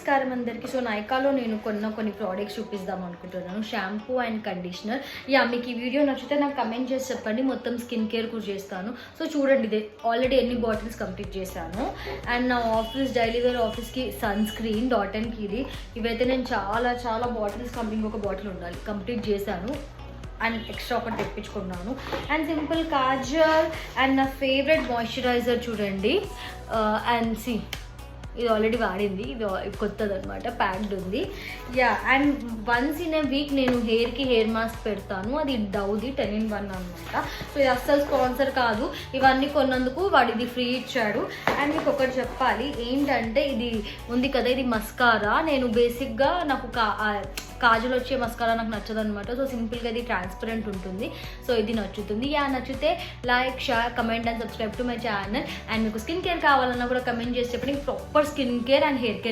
నమస్కారం అందరికీ. సో నైకాలో నేను కొన్ని ప్రోడక్ట్స్ చూపిద్దాం అనుకుంటున్నాను, షాంపూ అండ్ కండిషనర్. మీకు ఈ వీడియో నచ్చితే నాకు కమెంట్ చేసి చెప్పండి, మొత్తం స్కిన్ కేర్ కూడా చేస్తాను. సో చూడండి, ఇది ఆల్రెడీ ఎన్ని బాటిల్స్ కంప్లీట్ చేశాను. అండ్ నా ఆఫీస్ డైలీ వేర్ ఆఫీస్కి సన్ స్క్రీన్ డాట్ అండ్ కీది ఇవైతే నేను చాలా బాటిల్స్ ఇంకొక బాటిల్ ఉండాలి కంప్లీట్ చేశాను. అండ్ ఎక్స్ట్రా ఒకటి తెప్పించుకున్నాను. అండ్ సింపుల్ కాజల్ అండ్ నా ఫేవరెట్ మాయిశ్చరైజర్ చూడండి. అండ్ ఇది ఆల్రెడీ వాడింది, ఇది కొత్తది అనమాట, ప్యాక్డ్ ఉంది. And once in a week నేను హెయిర్కి హెయిర్ మాస్క్ పెడతాను, అది డవ్ది 10-in-1 అనమాట. సో ఇది అస్సలు స్పాన్సర్ కాదు, ఇవన్నీ కొన్నందుకు వాడు ఇది ఫ్రీ ఇచ్చాడు. అండ్ మీకు ఒకటి చెప్పాలి ఏంటంటే, ఇది ఉంది కదా, ఇది మస్కారా. నేను బేసిక్గా నాకు కాజల్ వచ్చే మస్కారా నాకు నచ్చదు అనమాట. సో సింపుల్గా ఇది ట్రాన్స్పరెంట్ ఉంటుంది, సో ఇది నచ్చుతుంది. నచ్చితే like, share, comment and subscribe to my channel. And మీకు స్కిన్ కేర్ కావాలన్నా కూడా కమెంట్ చేసి చెప్పండి, proper skin care and hair care